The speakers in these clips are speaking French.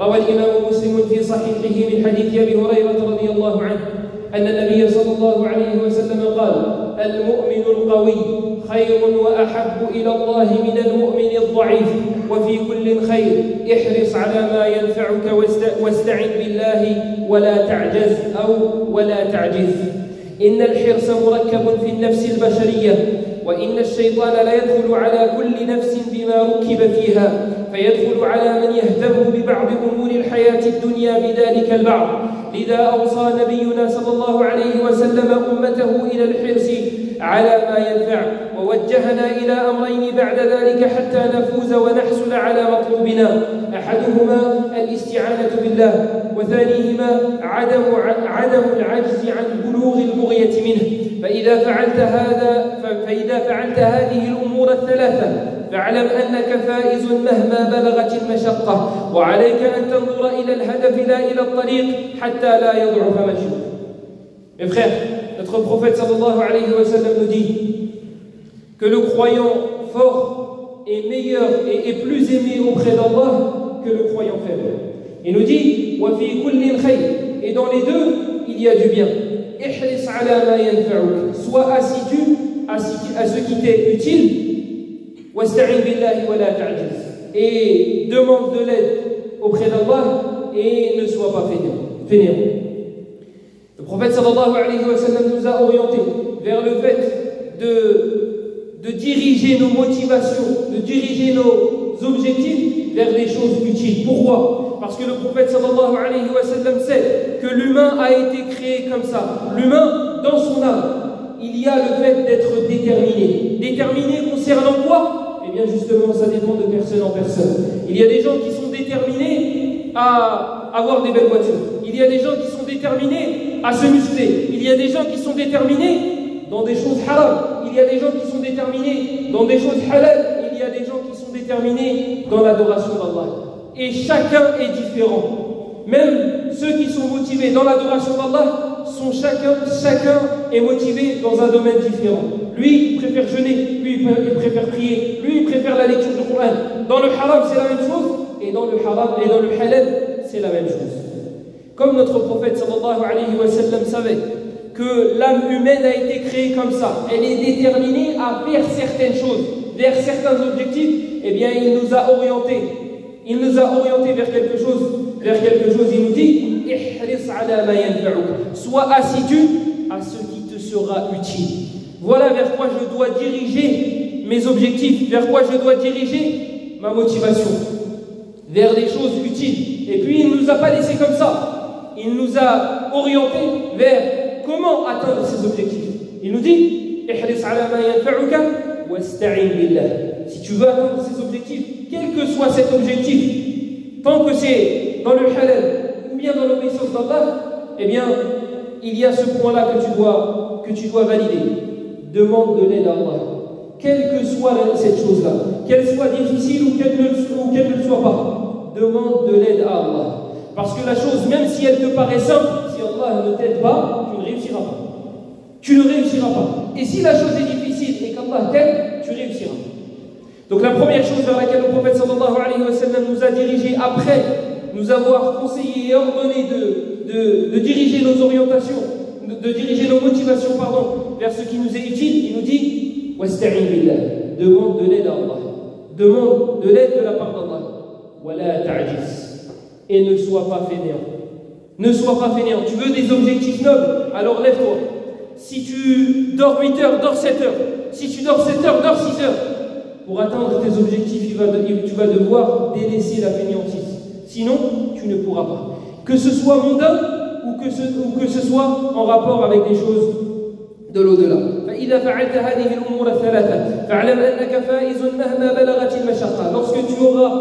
روى الإمام مسلم في صحيحه من حديث أبي هريرة رضي الله عنه أن النبي صلى الله عليه وسلم قال: المؤمن القوي خير وأحب إلى الله من المؤمن الضعيف، وفي كل خير احرص على ما ينفعك واستعن بالله ولا تعجز أو ولا تعجز. إن الحرص مركب في النفس البشرية، وإن الشيطان لا يدخل على كل نفس بما ركب فيها، فيدخل على من يهتم ببعض أمور الحياة الدنيا بذلك البعض. لذا أوصى نبينا صلى الله عليه وسلم أمته إلى الحرص على ما ينفع، ووجهنا إلى أمرين بعد ذلك حتى نفوز ونحصل على مطلوبنا: أحدهما الاستعانة بالله، وثانيهما عدم العجز عن بلوغ البغية منه. فإذا فعلت هذه الأمور الثلاثة فاعلم أنك فائز مهما بلغت المشقة، وعليك أن تنظر إلى الهدف لا إلى الطريق حتى لا يضعف مشيك. Mes frères, notre prophète sallallahu alayhi wa sallam nous dit que le croyant fort est meilleur et plus aimé auprès d'Allah que le croyant faible. Il nous dit wa fi kulli khayr, et dans les deux il y a du bien. Ihris ala ma yanfa'uk, sois assidu à ce qui t'est utile. Wasta'in billahi wa la ta'jiz, et demande de l'aide auprès d'Allah et ne sois pas fainéant. Le prophète sallallahu alayhi wa sallam nous a orientés vers le fait de diriger nos motivations, de diriger nos objectifs vers des choses utiles. Pourquoi? Parce que le prophète sallallahu alayhi wa sallam sait que l'humain a été créé comme ça. L'humain, dans son âme, il y a le fait d'être déterminé. Déterminé concernant quoi? Eh bien justement, ça dépend de personne en personne. Il y a des gens qui sont déterminés à avoir des belles voitures. Il y a des gens qui sont déterminés à se muscler. Il y a des gens qui sont déterminés dans des choses haram. Il y a des gens qui sont déterminés dans des choses halal. Il y a des gens qui sont déterminés dans l'adoration d'Allah. Et chacun est différent. Même ceux qui sont motivés dans l'adoration d'Allah sont chacun est motivé dans un domaine différent. Lui, il préfère jeûner, lui, il préfère prier, lui, il préfère la lecture du Coran. Dans le haram, c'est la même chose, et dans le haram et dans le halal, c'est la même chose. Comme notre prophète sallallahu alayhi wa sallam savait que l'âme humaine a été créée comme ça, elle est déterminée à faire certaines choses, vers certains objectifs, eh bien il nous a orientés. Il nous a orientés vers quelque chose, il nous dit ihris ala ma yanfa'uk, sois assidu à ce qui te sera utile. Voilà vers quoi je dois diriger mes objectifs, vers quoi je dois diriger ma motivation, vers des choses utiles. Et puis il ne nous a pas laissé comme ça, il nous a orientés vers comment atteindre ces objectifs. Il nous dit ihris ala ma yanfa'uka wasta'in billah. Si tu veux atteindre ces objectifs, quel que soit cet objectif, tant que c'est dans le halal ou bien dans l'obéissance d'Allah, eh bien, il y a ce point-là que tu dois valider. Demande de l'aide à Allah. Quelle que soit cette chose-là, qu'elle soit difficile ou qu'elle ne le soit pas, demande de l'aide à Allah. Parce que la chose, même si elle te paraît simple, si Allah ne t'aide pas, tu ne réussiras pas. Tu ne réussiras pas. Et si la chose est difficile et qu'Allah t'aide, tu réussiras. Donc la première chose vers laquelle le prophète sallallahu alayhi wa sallam nous a dirigés après nous avoir conseillé et ordonné de diriger nos orientations, de diriger nos motivations, vers ce qui nous est utile, il nous dit wasta'in billah, demande de l'aide à Allah, demande de l'aide de la part d'Allah, wala ta'jiz, et ne sois pas fainéant. Ne sois pas fainéant. Tu veux des objectifs nobles, alors lève-toi. Si tu dors 8 heures, dors 7 heures. Si tu dors 7 heures, dors 6 heures. Pour atteindre tes objectifs, tu vas devoir délaisser la fainéantise. Sinon, tu ne pourras pas. Que ce soit mondain ou que ce soit en rapport avec des choses de l'au-delà. Lorsque tu auras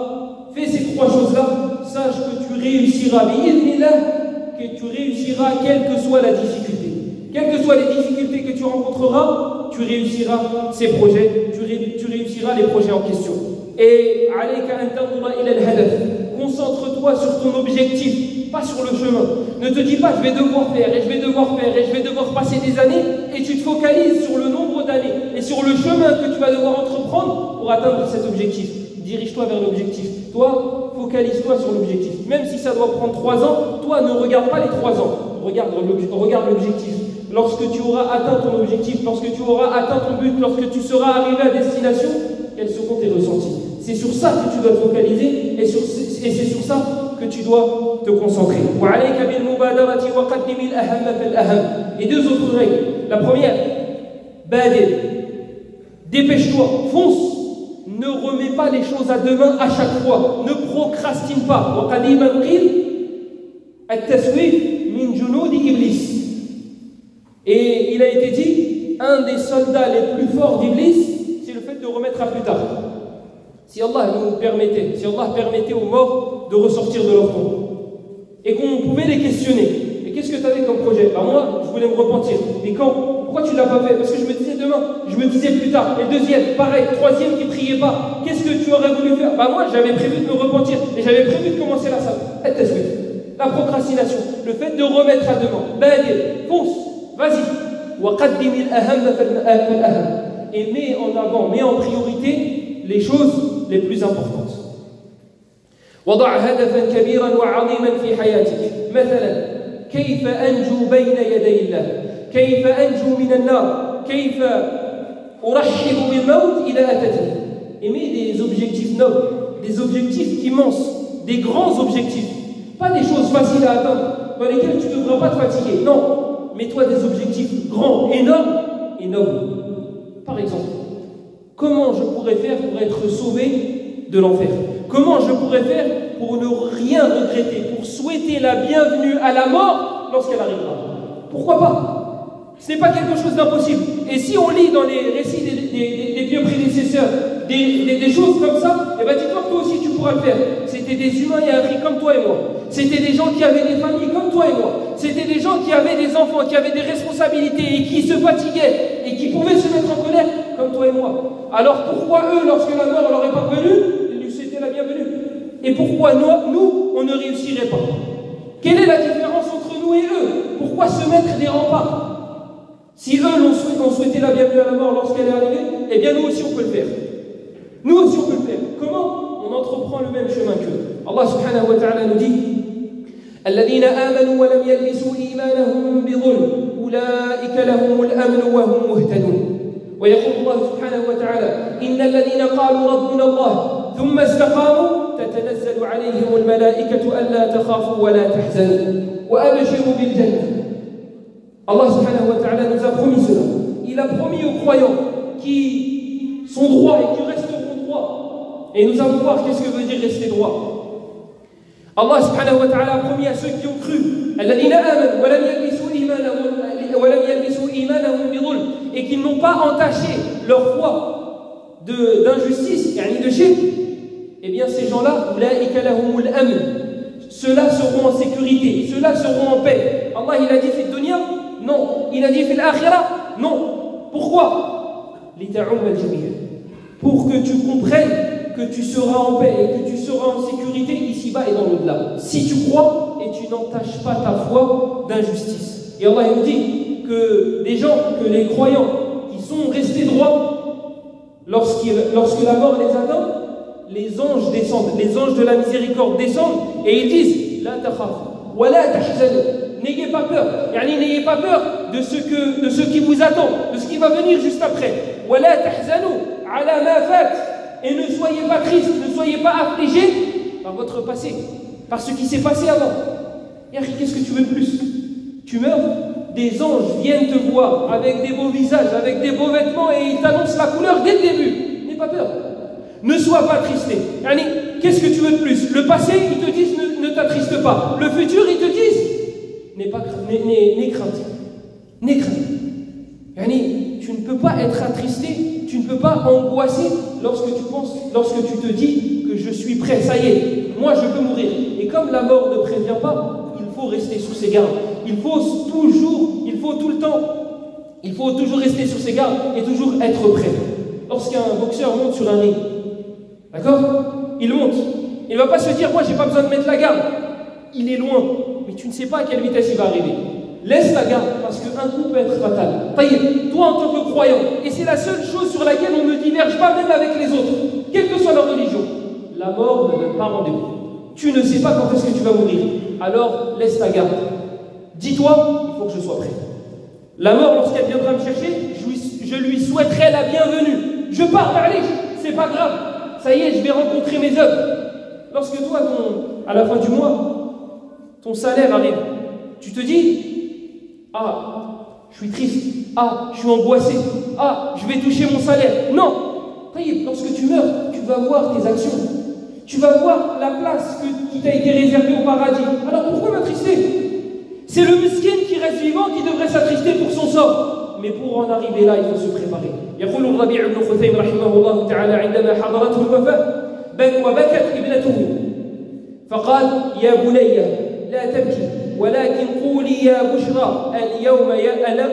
fait ces trois choses-là, sache que tu réussiras. Que tu réussiras quelle que soit la difficulté. Quelles que soient les difficultés que tu rencontreras, tu réussiras ces projets, tu réussiras les projets en question. Et concentre-toi sur ton objectif, pas sur le chemin. Ne te dis pas je vais devoir faire et je vais devoir faire et je vais devoir passer des années, et tu te focalises sur le nombre d'années et sur le chemin que tu vas devoir entreprendre pour atteindre cet objectif. Dirige-toi vers l'objectif. Toi, focalise-toi sur l'objectif. Même si ça doit prendre 3 ans, toi ne regarde pas les 3 ans. Regarde l'objectif. Lorsque tu auras atteint ton objectif, lorsque tu auras atteint ton but, lorsque tu seras arrivé à destination, quels seront tes ressentis? C'est sur ça que tu dois te focaliser et c'est sur ça que tu dois te concentrer. Et 2 autres règles. La première, badir. Dépêche-toi, fonce. Ne remets pas les choses à demain à chaque fois. Ne procrastine pas. Et il a été dit, un des soldats les plus forts d'Iblis, c'est le fait de remettre à plus tard. Si Allah nous permettait, si Allah permettait aux morts de ressortir de leur tombe, et qu'on pouvait les questionner, et qu'est-ce que tu avais comme projet? Moi, je voulais me repentir. Et quand? Pourquoi tu ne l'as pas fait? Parce que je me disais demain, je me disais plus tard. Et le deuxième, pareil, troisième qui ne priait pas. Qu'est-ce que tu aurais voulu faire? Moi, j'avais prévu de me repentir, et j'avais prévu de commencer la salle. La procrastination, le fait de remettre à demain. Fonce, vas-y. Et mets en avant, mets en priorité les choses les plus importantes. وضع هدفا كبيرا وعظيما في حياتك مثلا كيف أنجو بين يدي الله كيف أنجو من النار كيف أرحب بالموت إذا أتتني. Et mets des objectifs nobles, des objectifs immenses, des grands objectifs, pas des choses faciles à atteindre dans lesquelles tu ne devras pas te fatiguer. Non, mets-toi des objectifs grands, énormes et nobles. Par exemple, comment je pourrais faire pour être sauvé de l'enfer? Comment je pourrais faire pour ne rien regretter, pour souhaiter la bienvenue à la mort lorsqu'elle arrivera? Pourquoi pas? Ce n'est pas quelque chose d'impossible. Et si on lit dans les récits des vieux prédécesseurs des choses comme ça, eh bien dis-toi que toi aussi tu pourras le faire. C'était des humains et un comme toi et moi. C'était des gens qui avaient des familles comme toi et moi. C'était des gens qui avaient des enfants, qui avaient des responsabilités et qui se fatiguaient et qui pouvaient se mettre en colère comme toi et moi. Alors pourquoi eux, lorsque la mort leur est parvenue, la bienvenue? Et pourquoi nous, on ne réussirait pas? Quelle est la différence entre nous et eux? Pourquoi se mettre des remparts? Si eux ont souhaité la bienvenue à la mort lorsqu'elle est arrivée, eh bien nous aussi on peut le faire. Nous aussi on peut le faire. Comment? On entreprend le même chemin qu'eux. Allah subhanahu wa ta'ala nous dit الذين آمنوا ولم يلبسوا إيمانهم بظلم أولئك لهم الأمن وهم مهتدون. ويقول الله سبحانه وتعالى إن الذين قالوا ربنا الله ثم استقاموا تتنزل عليهم الملائكة ألا تخافوا ولا تحزنوا وأبشروا بالجنة. Allah subhanahu wa ta'ala nous a promis cela. Il a promis aux croyants qui sont droits et qui resteront droits. Et nous allons voir qu'est-ce que veut dire rester droit. Allah subhanahu wa ta'ala a promis à ceux qui ont cru الذين آمنوا ولم يلبسوا إيمانهم بظلم, et qui n'ont pas entaché leur foi d'injustice, de shirk, eh bien ces gens-là, ceux-là seront en sécurité, ceux-là seront en paix. Allah il a dit fil dunya? Non. Il a dit fil akhirah? Non. Pourquoi? Pour que tu comprennes que tu seras en paix et que tu seras en sécurité ici-bas et dans l'au-delà. Si tu crois et tu n'entaches pas ta foi d'injustice. Et Allah nous dit que les gens, que les croyants qui sont restés droits, lorsque la mort les atteint, les anges descendent, les anges de la miséricorde descendent et ils disent La takhaf, wa la tahzanu. N'ayez pas peur, n'ayez pas peur de ce qui vous attend, de ce qui va venir juste après. Wa la tahzanu ala ma fat. Et ne soyez pas tristes, ne soyez pas affligés par votre passé, par ce qui s'est passé avant. Qu'est-ce que tu veux de plus? Tu meurs, des anges viennent te voir avec des beaux visages, avec des beaux vêtements et ils t'annoncent la couleur dès le début. N'aie pas peur. Ne sois pas attristé. Qu'est-ce que tu veux de plus? Le passé, ils te disent ne t'attriste pas. Le futur, ils te disent n'aie crainte. N'aie crainte. Tu ne peux pas être attristé, tu ne peux pas angoisser lorsque tu te dis que je suis prêt, ça y est, moi je peux mourir. Et comme la mort ne prévient pas, il faut rester sur ses gardes. Il faut toujours rester sur ses gardes et toujours être prêt. Lorsqu'un boxeur monte sur un ring, d'accord? Il monte. Il ne va pas se dire, moi j'ai pas besoin de mettre la garde. Il est loin, mais tu ne sais pas à quelle vitesse il va arriver. Laisse la garde, parce qu'un coup peut être fatal. Toi en tant que croyant, et c'est la seule chose sur laquelle on ne diverge pas même avec les autres, quelle que soit leur religion, la mort ne donne pas rendez-vous. Tu ne sais pas quand est-ce que tu vas mourir. Alors, laisse ta garde. Dis-toi, il faut que je sois prêt. La mort, lorsqu'elle viendra me chercher, je lui souhaiterai la bienvenue. Je pars vers l'Arich, c'est pas grave. Ça y est, je vais rencontrer mes œuvres. Lorsque toi, à la fin du mois, ton salaire arrive, tu te dis, ah, je suis triste, ah, je suis angoissé, ah, je vais toucher mon salaire. Non, lorsque tu meurs, tu vas voir tes actions. Tu vas voir la place qui t'a été réservée au paradis. Alors pourquoi m'attrister? C'est le miskin qui reste vivant qui devrait s'attrister pour son sort. Mais pour en arriver là, il faut se préparer. يقول الربيع بن خثيم رحمه الله تعالى عندما حضرته الوفاة وبكت ابنته فقال يا بني لا تبكي ولكن قولي يا بشرى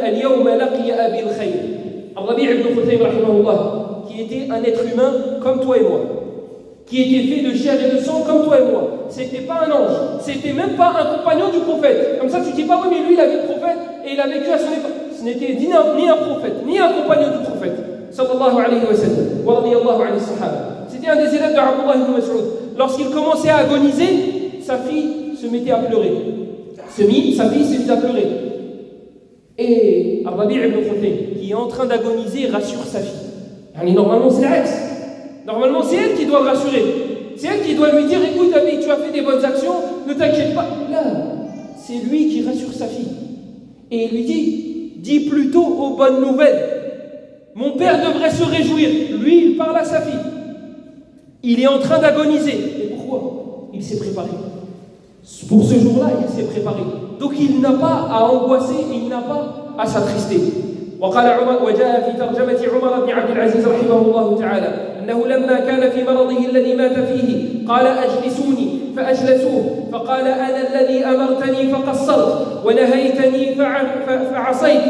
اليوم لقي أبي الخير. الربيع بن خثيم رحمه الله qui était un être humain comme toi et moi, qui était fait de chair et de sang comme toi et moi. C'était pas un ange, c'était même pas un compagnon du prophète. Comme ça tu dis pas oui mais lui il avait le prophète et il a vécu à son époque. Ce n'était ni un prophète, ni un compagnon du prophète. Sallallahu alayhi wa sallam. Wa radiyallahu anhu sahaba. C'était un des élèves de Abdullah ibn Mas'ud. Lorsqu'il commençait à agoniser, sa fille se mettait à pleurer. Sa fille s'est mise à pleurer. Et Rabi' ibn Khuthaym, qui est en train d'agoniser, rassure sa fille. Normalement c'est l'ex. Normalement, c'est elle qui doit le rassurer. C'est elle qui doit lui dire, écoute, Abi, tu as fait des bonnes actions, ne t'inquiète pas. Là, c'est lui qui rassure sa fille. Et il lui dit, dis plutôt aux bonnes nouvelles. Mon père devrait se réjouir. Lui, il parle à sa fille. Il est en train d'agoniser. Et pourquoi? Il s'est préparé. Pour ce jour-là, il s'est préparé. Donc, il n'a pas à angoisser, il n'a pas à s'attrister. وقال عمر وجاء في ترجمة عمر بن عبد العزيز رحمه الله تعالى أنه لما كان في مرضه الذي مات فيه قال أجلسوني فأجلسوه فقال أنا الذي أمرتني فقصرت ونهيتني فعصيت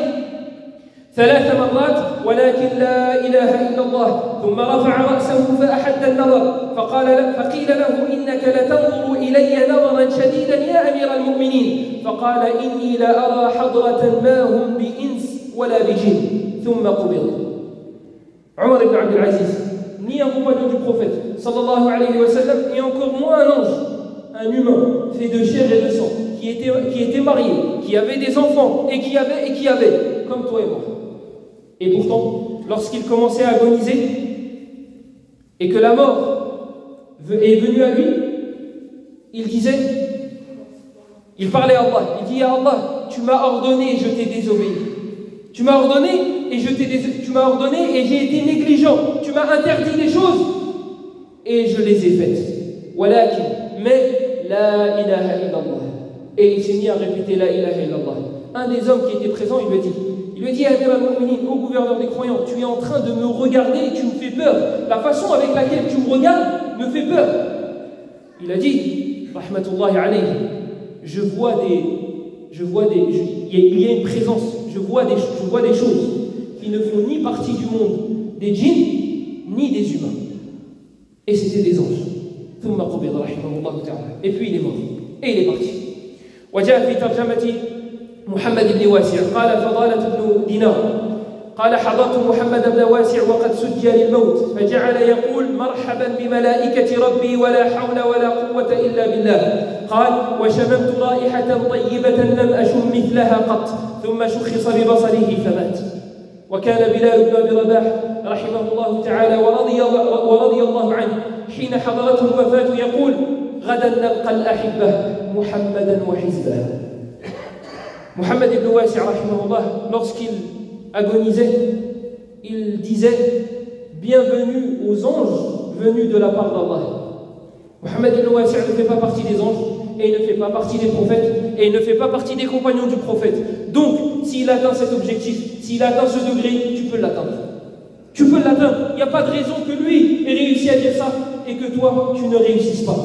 3 مرات ولكن لا إله إلا الله ثم رفع رأسه فأحد النظر فقيل له إنك لتنظر إلي نظرا شديدا يا أمير المؤمنين فقال إني لأرى حضرة ما هم بإنس ولا بجن ثم قبض. Omar ibn Abd al-Aziz, ni un compagnon du prophète sallallahu alayhi wa sallam, et encore moins un ange, un humain fait de chair et de sang, qui était marié, qui avait des enfants et qui avait, comme toi et moi. Et pourtant, lorsqu'il commençait à agoniser et que la mort est venue à lui, il parlait à Allah, il dit: Ya Allah, tu m'as ordonné et je t'ai désobéi. Tu m'as ordonné et j'ai été négligent. Tu m'as interdit des choses et je les ai faites. Mais la ilaha illallah. Et il s'est mis à répéter la ilaha illallah. Un des hommes qui était présent, il lui a dit: Amir al-Mu'minin, au gouverneur des croyants, tu es en train de me regarder et tu me fais peur. La façon avec laquelle tu me regardes me fait peur. Il a dit, rahmatullahi alayhi, il y a une présence. Je vois des choses qui ne font ni partie du monde des djinns ni des humains. Et c'était des anges. Et puis il est mort. Et il est parti. وجاء في ترجمة محمد بن واسع قال فضالة بن دينار قال حضرت محمد بن واسع وقد سجى للموت فجعل يقول مرحبا بملائكة ربي ولا حول ولا قوة إلا بالله قال وشممت رائحة طيبة لم أشم مثلها قط ثم شخص ببصره فمات. وكان بلال بن أبي رباح رحمه الله تعالى ورضي الله عنه حين حضرته الوفاة يقول غدا نلقى الأحبة محمدا وحزبه. Mohammed ibn Wasi' rahimahullah, lorsqu'il agonisait, il disait: bienvenue aux anges venus de la part d'Allah. Mohammed ibn Wasi' ne fait pas partie des anges, et il ne fait pas partie des prophètes, et il ne fait pas partie des compagnons du prophète. Donc, s'il atteint cet objectif, s'il atteint ce degré, tu peux l'atteindre. Tu peux l'atteindre. Il n'y a pas de raison que lui ait réussi à dire ça et que toi, tu ne réussisses pas.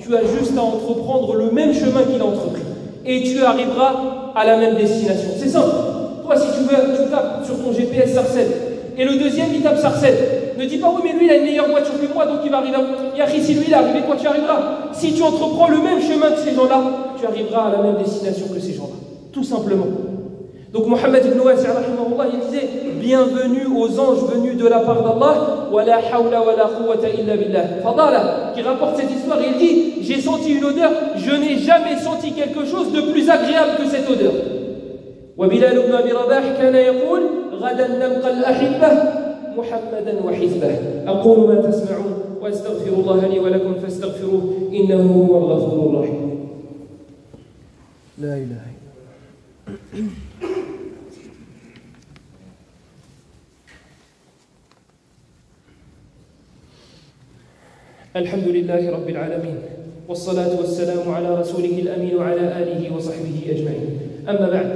Tu as juste à entreprendre le même chemin qu'il a entrepris. Et tu arriveras à la même destination. C'est simple. Toi, si tu veux, tu tapes sur ton GPS Sarcelles. Et le deuxième, il tape Sarcelles. Ne dis pas: oui, mais lui, il a une meilleure voiture que moi, donc il va arriver. Yahri, si lui, il est arrivé, toi, tu arriveras. Si tu entreprends le même chemin que ces gens-là, tu arriveras à la même destination que ces gens-là. Tout simplement. Donc Mohammed ibn Wasi' rahimahullah, il disait bienvenue aux anges venus de la part d'Allah, wa la hawla wa la quwwata illa billah. Fadala, qui rapporte cette histoire, il dit j'ai senti une odeur, je n'ai jamais senti quelque chose de plus agréable que cette odeur. Wa Bilal ibn Abi Rabah kana yaqul ghadan nalqa al-ahibba محمدا وحزبه أقول ما تسمعون وأستغفر الله لي ولكم فاستغفروه إنه هو الغفور الرحيم. لا إله إلا الله. الحمد لله رب العالمين والصلاة والسلام على رسوله الأمين وعلى آله وصحبه أجمعين. أما بعد,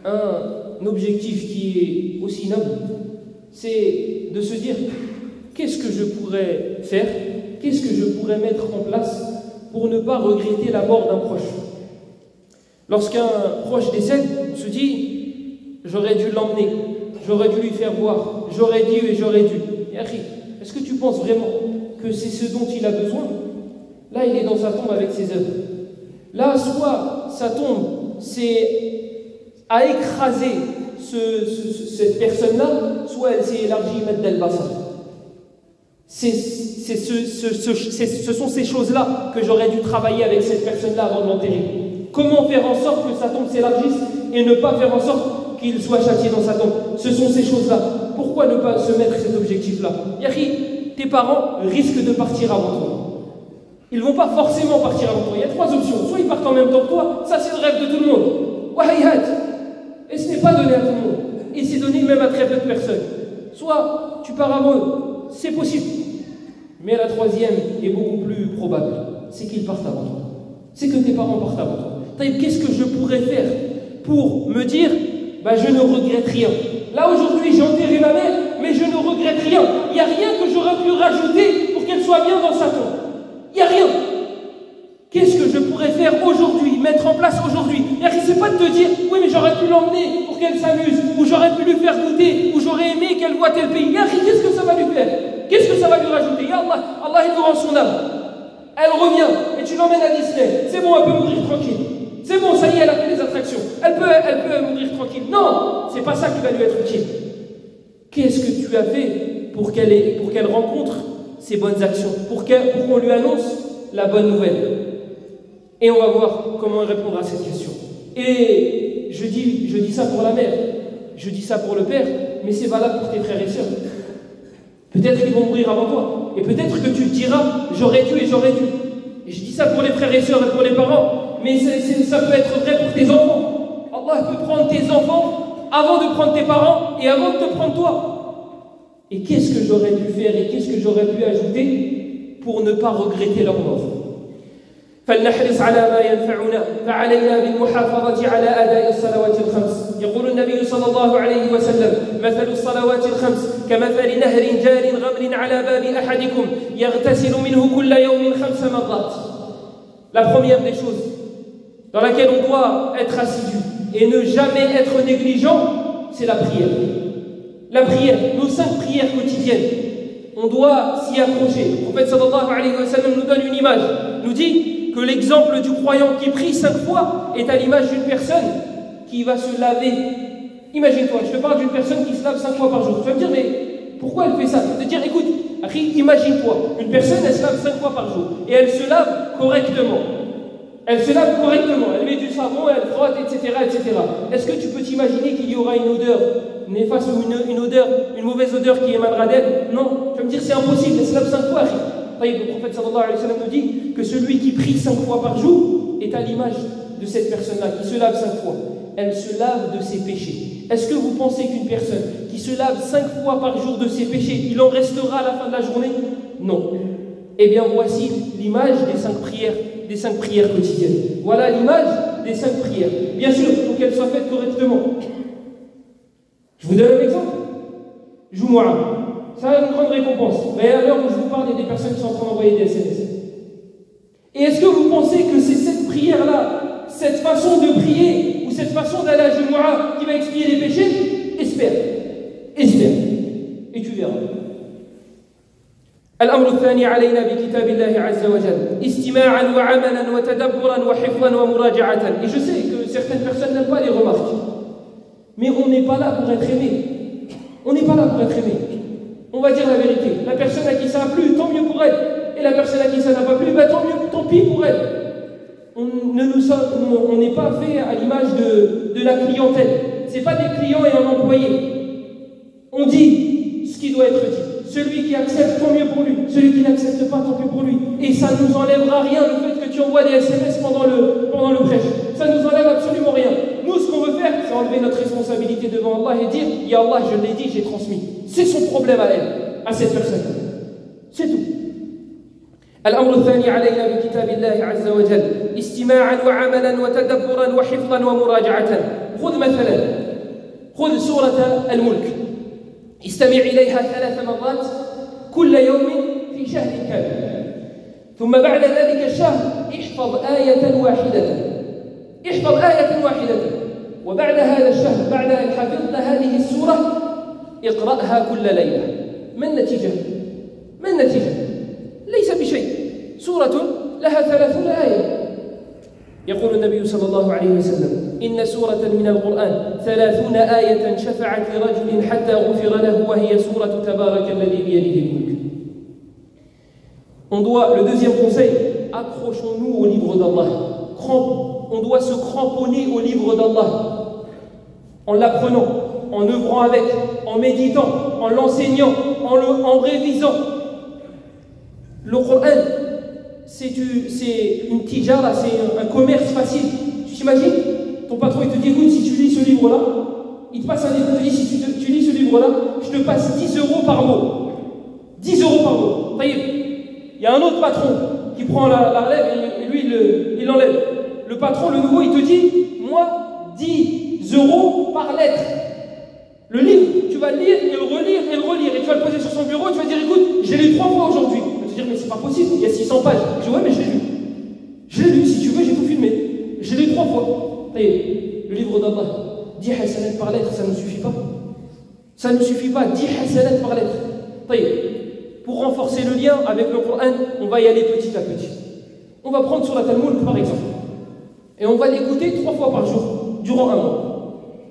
un objectif qui est aussi noble, c'est de se dire qu'est-ce que je pourrais faire, qu'est-ce que je pourrais mettre en place pour ne pas regretter la mort d'un proche. Lorsqu'un proche décède, on se dit j'aurais dû l'emmener, j'aurais dû lui faire voir, j'aurais dû et j'aurais dû. Et Akhi, est-ce que tu penses vraiment que c'est ce dont il a besoin? Là, il est dans sa tombe avec ses œuvres. Là, soit sa tombe a écrasé cette personne-là, soit elle s'est élargie Mad al-Basar. Ce sont ces choses-là que j'aurais dû travailler avec cette personne-là avant de l'enterrer. Comment faire en sorte que sa tombe s'élargisse et ne pas faire en sorte qu'il soit châtié dans sa tombe? Ce sont ces choses-là. Pourquoi ne pas se mettre cet objectif-là? Yahi, tes parents risquent de partir avant toi. Ils ne vont pas forcément partir avant toi. Il y a trois options. Soit ils partent en même temps que toi, ça c'est le rêve de tout le monde. Wahayat. Et ce n'est pas donné à tout le monde. Et c'est donné même à très peu de personnes. Soit tu pars avant eux, c'est possible. Mais la troisième est beaucoup plus probable, c'est qu'ils partent avant toi. C'est que tes parents partent avant toi. Qu'est-ce que je pourrais faire pour me dire, je ne regrette rien. Là aujourd'hui j'ai enterré ma mère, mais je ne regrette rien. Il n'y a rien que j'aurais pu rajouter pour qu'elle soit bien dans sa tombe. Il n'y a rien. Qu'est-ce que je pourrais faire aujourd'hui, mettre en place aujourd'hui? C'est pas de te dire, oui mais j'aurais pu l'emmener pour qu'elle s'amuse, ou j'aurais pu lui faire goûter, ou j'aurais aimé qu'elle voit tel pays. Qu'est-ce que ça va lui faire? Qu'est-ce que ça va lui rajouter? Ya Allah, Allah il nous rend son âme. Elle revient, et tu l'emmènes à Disney. C'est bon, elle peut mourir tranquille. C'est bon, ça y est, elle a fait les attractions. Elle peut mourir tranquille. Non, c'est pas ça qui va lui être utile. Qu'est-ce que tu as fait pour qu'elle rencontre ces bonnes actions, pour qu'on lui annonce la bonne nouvelle? Et on va voir comment répondre à cette question. Et je dis ça pour la mère, je dis ça pour le père, mais c'est valable pour tes frères et sœurs. Peut-être qu'ils vont mourir avant toi, et peut-être que tu te diras j'aurais dû et j'aurais dû. Et je dis ça pour les frères et sœurs et pour les parents, mais ça peut être vrai pour tes enfants. Allah peut prendre tes enfants avant de prendre tes parents et avant de te prendre toi. Et qu'est-ce que j'aurais dû faire et qu'est-ce que j'aurais pu ajouter pour ne pas regretter leur mort? فلنحرص على ما ينفعنا فعلينا بالمحافظة على أداء الصلوات الخمس. يقول النبي صلى الله عليه وسلم مثل الصلوات الخمس كمثل نهر جار غمر على باب أحدكم يغتسل منه كل يوم 5 مرات. La première des choses dans laquelle on doit être assidu et ne jamais être négligent, c'est la prière. La prière, nos 5 prières quotidiennes, on doit s'y accrocher. Le prophète sallallahu alayhi wa sallam nous donne une image, nous dit que l'exemple du croyant qui prie 5 fois est à l'image d'une personne qui va se laver. Imagine-toi, je te parle d'une personne qui se lave 5 fois par jour. Tu vas me dire, mais pourquoi elle fait ça? Je vais te dire, écoute, imagine-toi, une personne, elle se lave 5 fois par jour et elle se lave correctement. Elle se lave correctement, elle met du savon, elle frotte, etc., etc. Est-ce que tu peux t'imaginer qu'il y aura une odeur néfaste ou une mauvaise odeur qui émanera d'elle? Non, tu vas me dire, c'est impossible, elle se lave 5 fois. Le prophète sallallahu alayhi wa sallam nous dit que celui qui prie 5 fois par jour est à l'image de cette personne-là qui se lave 5 fois. Elle se lave de ses péchés. Est-ce que vous pensez qu'une personne qui se lave 5 fois par jour de ses péchés, il en restera à la fin de la journée? Non. Eh bien voici l'image des 5 prières quotidiennes. Voilà l'image des 5 prières. Bien sûr, il faut qu'elles soient faites correctement. Je vous donne un exemple. Jumu'ah. Ça a une grande récompense. Mais à l'heure où je vous parle, il y a des personnes qui sont en train d'envoyer des SMS. Et est-ce que vous pensez que c'est cette prière-là, cette façon de prier, ou cette façon d'aller à Jumu'ah qui va expier les péchés? Espère. Et tu verras. الأمر الثاني علينا بكتاب الله عز وجل استماعا وعملا وتدبرا وحفظا ومراجعة. Et je sais que certaines personnes n'aiment pas les remarques. Mais on n'est pas là pour être aimé. On n'est pas là pour être aimé. On va dire la vérité. La personne à qui ça a plu, tant mieux pour elle. Et la personne à qui ça n'a pas plu, tant mieux, tant pis pour elle. On n'est pas fait à l'image de la clientèle. Ce n'est pas des clients et un employé. On dit ce qui doit être dit. Celui qui accepte, tant mieux pour lui. Celui qui n'accepte pas, tant pis pour lui. Et ça ne nous enlèvera rien le fait que tu envoies des SMS pendant le prêche. Ça ne nous enlève absolument rien. Nous, ce qu'on veut faire, c'est enlever notre responsabilité devant Allah et dire « Ya Allah, je l'ai dit, j'ai transmis ». C'est son problème à elle, à cette personne. C'est tout. الأمر الثاني علينا بكتاب الله عز وجل استماعا وعملا وتدبرا وحفظا ومراجعة. خذ سورة الملك استمع إليها 3 مرات كل يوم في شهر كامل. ثم بعد ذلك الشهر احفظ آية واحدة. وبعد هذا الشهر بعد أن حفظت هذه السورة اقرأها كل ليلة. ما النتيجة؟ ليس بشيء. سورة لها 30 آية. يقول النبي صلى الله عليه وسلم إن سورة من القرآن 30 آية شفعت لرجل حتى غفر له وهي سورة تبارك الذي بيده الملك. Le deuxième conseil, accrochons-nous au livre d'Allah. On doit se cramponner au livre d'Allah en l'apprenant, en œuvrant avec, en méditant, en l'enseignant, en révisant. Le Coran, c'est une tijara, c'est un commerce facile. Tu t'imagines? Ton patron il te dit écoute, si tu lis ce livre-là, il te passe un livre, il te dit si tu lis ce livre-là, je te passe 10 € par mot. 10 € par mot. Il y a un autre patron qui prend la relève et lui il l'enlève. Le patron, le nouveau, il te dit moi, 10 € par lettre. Le livre, tu vas le lire et le relire et tu vas le poser sur son bureau et tu vas dire écoute, j'ai lu 3 fois aujourd'hui. Tu vas te dire mais c'est pas possible, il y a 600 pages. Je dis ouais mais je l'ai lu. Je l'ai lu, si tu veux, j'ai tout filmé. Je l'ai lu 3 fois. Le livre d'Allah, 10 hasanat par lettre, ça ne suffit pas. Ça ne suffit pas, 10 hasanat par lettre. Pour renforcer le lien avec le Coran, on va y aller petit à petit. On va prendre Surat al-Mulk par exemple. Et on va l'écouter 3 fois par jour, durant 1 mois.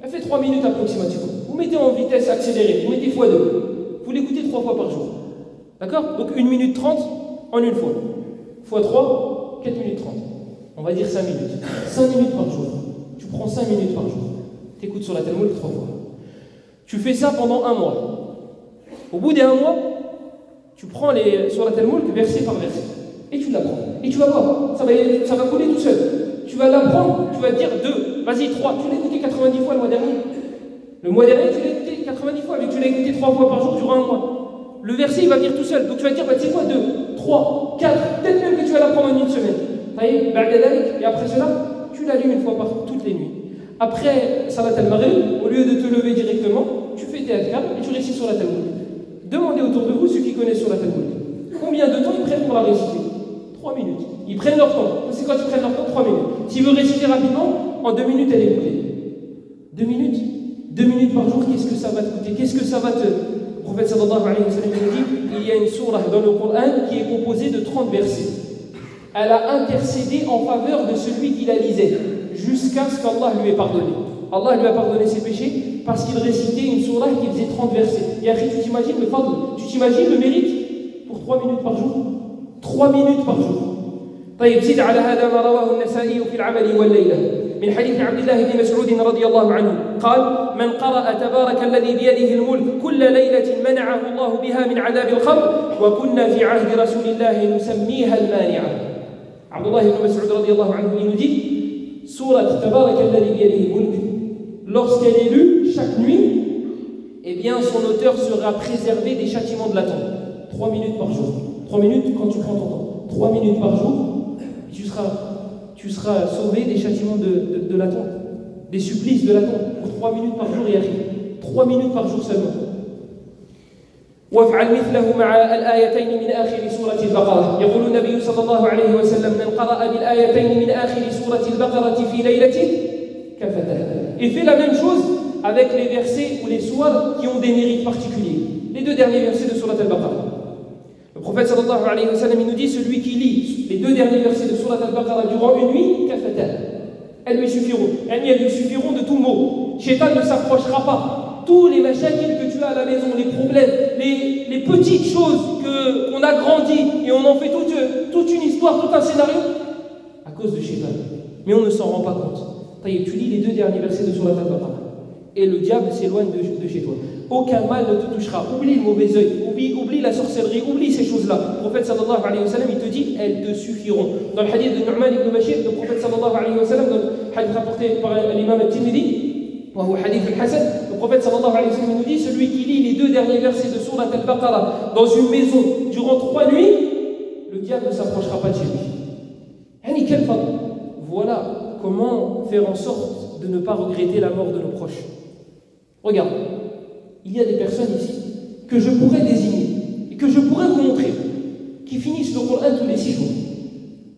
Elle fait 3 minutes approximativement. Vous mettez en vitesse accélérée, vous mettez x2. Vous l'écoutez 3 fois par jour. D'accord? Donc 1 minute 30 en une fois. x3, 4 minutes 30. On va dire 5 minutes. 5 minutes par jour. Tu prends 5 minutes par jour. Tu écoutes Surat al-Mulk 3 fois. Tu fais ça pendant 1 mois. Au bout des 1 mois, tu prends les Surat al-Mulk verset par verset. Et tu l'apprends. Et tu vas voir, ça va couler tout seul. Tu vas l'apprendre, tu vas dire 2, vas-y 3. Tu l'as écouté 90 fois le mois dernier. Le mois dernier, tu l'as écouté 90 fois, mais tu l'as écouté 3 fois par jour durant 1 mois. Le verset, il va venir tout seul. Donc tu vas dire, tu sais quoi, 2, 3, 4, peut-être même que tu vas l'apprendre en 1 semaine. Et après cela, tu l'as lu 1 fois par toutes les nuits. Après Salat al-Maghrib, au lieu de te lever directement, tu fais tes adhkar et tu récites Surat al-Mulk. Demandez autour de vous ceux qui connaissent Surat al-Mulk. Combien de temps ils prennent pour la réciter? 3 minutes. Ils prennent leur temps. C'est quand ils prennent leur temps? 3 minutes. S'ils veulent réciter rapidement, en 2 minutes, elle est bouclée. 2 minutes. 2 minutes par jour, qu'est-ce que ça va te coûter? Qu'est-ce que ça va te... Le prophète sallallahu alayhi wa sallam nous dit il y a une sourate dans le Coran qui est composée de 30 versets. Elle a intercédé en faveur de celui qui la lisait jusqu'à ce qu'Allah lui ait pardonné. Allah lui a pardonné ses péchés parce qu'il récitait une sourate qui faisait 30 versets. Et après, tu t'imagines le fadl, tu t'imagines le mérite pour 3 minutes par jour? 3 minutes par jour. طيب زد على هذا ما رواه النسائي في العمل والليلة من حديث عبد الله بن مسعود رضي الله عنه قال من قرأ تبارك الذي بيده الملك كل ليلة منعه الله بها من عذاب القبر وكنا في عهد رسول الله نسميها المانعة. عبد الله بن مسعود رضي الله عنه il nous dit sourate تبارك الذي بيده الملك lorsqu'elle est lue chaque nuit eh bien son auteur sera préservé des châtiments de la tombe. 3 minutes par jour. 3 minutes quand tu prends ton temps. 3 minutes par jour. Tu seras sauvé des châtiments de la tombe, des supplices de la tombe, pour 3 minutes par jour et arrive. 3 minutes par jour seulement. وافعل مثله مع الآيتين من آخر سورة البقرة. يقول النبي صلى الله عليه وسلم من قرأ بالآيتين من آخر سورة البقرة في ليلة كفتها. Et fais la même chose avec les versets ou les sourates qui ont des mérites particuliers. Les 2 derniers versets de Surat al-Baqarah. Le prophète sallallahu alayhi wa sallam il nous dit celui qui lit les 2 derniers versets de Surat al-Baqarah durant une nuit, kafata. Elles lui suffiront. Elles lui suffiront de tout mot. Shaitan ne s'approchera pas. Tous les machakils que tu as à la maison, les problèmes, les petites choses qu'on a grandi et on en fait toute une histoire, tout un scénario, à cause de Shaitan. Mais on ne s'en rend pas compte. Tu lis les 2 derniers versets de Surat Al-Baqarah. Et le diable s'éloigne de chez toi. Aucun mal ne te touchera. Oublie le mauvais œil, oublie la sorcellerie, oublie ces choses-là. Le prophète sallallahu alayhi wa sallam, il te dit, elles te suffiront. Dans le hadith de Nu'man ibn Bashir, le prophète sallallahu alayhi wa sallam, dans le hadith rapporté par l'imam al-Tirmidhi, hadith al-Hasan, le prophète sallallahu alayhi wa sallam nous dit, celui qui lit les 2 derniers versets de Surat Al-Baqarah dans une maison durant 3 nuits, le diable ne s'approchera pas de chez lui. Voilà comment faire en sorte de ne pas regretter la mort de nos proches. Regarde, il y a des personnes ici que je pourrais désigner et que je pourrais vous montrer qui finissent le Coran tous les 6 jours.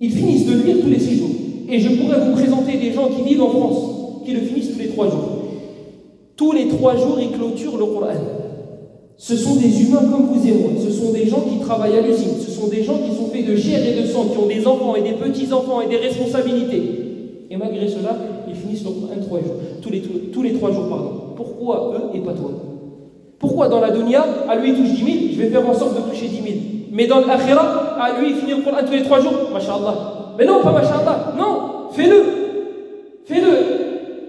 Ils finissent de le lire tous les 6 jours. Et je pourrais vous présenter des gens qui vivent en France qui le finissent tous les 3 jours. Tous les 3 jours, ils clôturent le Coran. Ce sont des humains comme vous et moi. Ce sont des gens qui travaillent à l'usine. Ce sont des gens qui sont faits de chair et de sang, qui ont des enfants et des petits-enfants et des responsabilités. Et malgré cela, ils finissent le Coran 3 jours. Tous les 3 jours, pardon. Pourquoi eux et pas toi? Pourquoi dans la dunya, à lui il touche 10 000, je vais faire en sorte de toucher 10 000. Mais dans l'akhira, à lui il finit le Coran tous les 3 jours, masha'Allah. Mais non, pas masha'Allah, non, fais-le.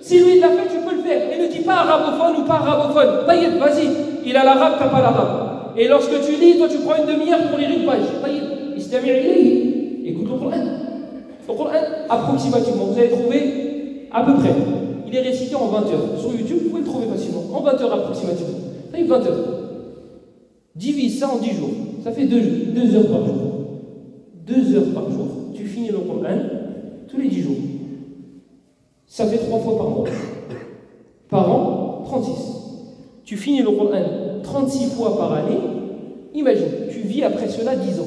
Si lui il l'a fait, tu peux le faire. Et ne dis pas arabophone ou pas arabophone. Taïd, vas-y, il a l'arabe, t'as pas l'arabe. Et lorsque tu lis, toi tu prends une demi-heure pour lire une page. Taïd, istami' ilayhi. Écoute le Coran. Le Coran, approximativement, vous allez trouver à peu près. Il est récité en 20 heures. Sur YouTube, vous pouvez le trouver facilement. En 20 heures approximativement. Ça fait 20 heures. Divise ça en 10 jours. Ça fait 2 heures par jour. 2 heures par jour. Tu finis le Coran tous les 10 jours. Ça fait 3 fois par mois. Par an, 36. Tu finis le Coran 36 fois par année. Imagine, tu vis après cela 10 ans.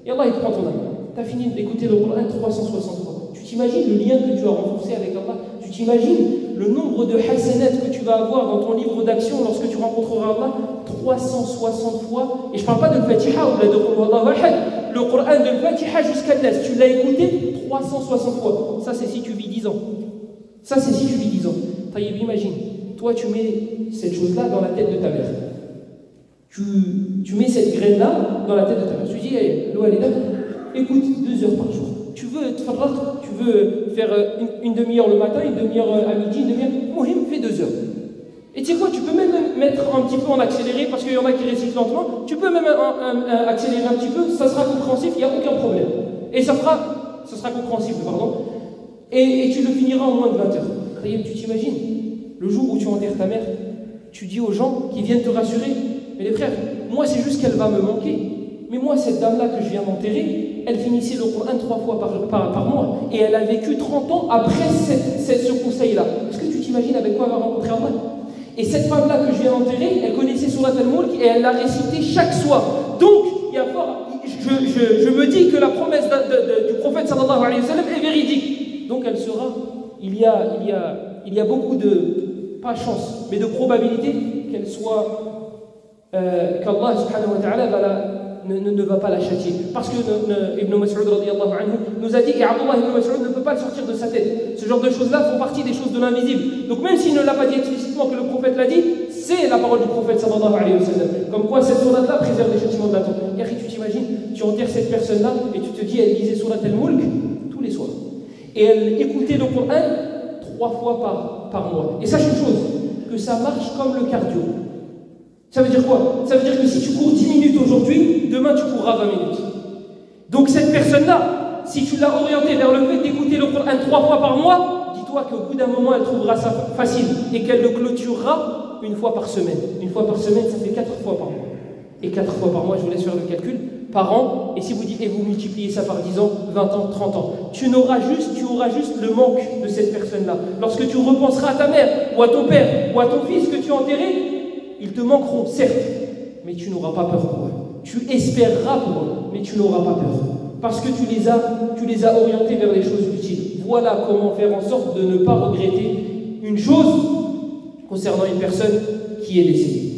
Et Allah, il prend ton âme. Tu as fini d'écouter le Coran 360 fois. Tu t'imagines le lien que tu as renforcé avec Allah? Tu t'imagines le nombre de hasanat que tu vas avoir dans ton livre d'action lorsque tu rencontreras Allah? 360 fois. Et je ne parle pas de Fatiha ou de le Coran de Fatiha jusqu'à Nas. Tu l'as écouté 360 fois. Ça, c'est si tu vis 10 ans. Ça, c'est si tu vis 10 ans. Taïb, imagine, toi, tu mets cette chose-là dans la tête de ta mère. Tu mets cette graine-là dans la tête de ta mère. Tu dis, hey, l'eau, elle est là. Écoute, 2 heures par jour. Tu veux faire une demi-heure le matin, une demi-heure à midi, une demi-heure. Mohim, fais 2 heures. Et tu sais quoi, tu peux même mettre un petit peu en accéléré, parce qu'il y en a qui récitent lentement. Tu peux même accélérer un petit peu, ça sera compréhensible, il n'y a aucun problème. Et ça sera compréhensible, pardon. Et tu le finiras en moins de 20 heures. Tu t'imagines, le jour où tu enterres ta mère, tu dis aux gens qui viennent te rassurer, mais les frères, moi c'est juste qu'elle va me manquer. Mais moi, cette dame-là que je viens d'enterrer, elle finissait le Coran 3 fois par mois. Et elle a vécu 30 ans après ce conseil-là. Est-ce que tu t'imagines avec quoi elle va rencontrer Allah? Et cette femme-là que je viens d'enterrer, elle connaissait Surat Al-Mulk et elle l'a récité chaque soir. Donc, je me dis que la promesse du prophète sallallahu alayhi wa sallam est véridique. Donc, elle sera, il y a beaucoup de, pas chance, mais de probabilité qu'elle soit, qu'Allah subhanahu wa ta'ala ne va pas la châtier. Parce que Ibn Mas'ud radiyallahu anhu nous a dit, et Abdullah ibn Mas'ud ne peut pas le sortir de sa tête. Ce genre de choses-là font partie des choses de l'invisible. Donc même s'il ne l'a pas dit explicitement que le prophète l'a dit, c'est la parole du prophète sallallahu alayhi wa sallam. Comme quoi cette sourate-là préserve les châtiments de la tombe. Yahri, tu t'imagines, tu enterres cette personne-là et tu te dis, elle lisait Surat Al-Mulk tous les soirs. Et elle écoutait le Coran 3 fois par mois. Et sache une chose, que ça marche comme le cardio. Ça veut dire quoi? Ça veut dire que si tu cours 10 minutes aujourd'hui, demain tu courras 20 minutes. Donc cette personne-là, si tu l'as orientée vers le fait d'écouter le Coran 3 fois par mois, dis-toi qu'au bout d'un moment, elle trouvera ça facile et qu'elle le clôturera 1 fois par semaine. 1 fois par semaine, ça fait 4 fois par mois. Et 4 fois par mois, je vous laisse faire le calcul, par an. Et si vous dites, et vous multipliez ça par 10 ans, 20 ans, 30 ans, tu auras juste le manque de cette personne-là. Lorsque tu repenseras à ta mère, ou à ton père, ou à ton fils que tu as enterré, ils te manqueront, certes, mais tu n'auras pas peur pour eux. Tu espéreras pour eux, mais tu n'auras pas peur. Parce que tu les as orientés vers les choses utiles. Voilà comment faire en sorte de ne pas regretter une chose concernant une personne qui est décédée.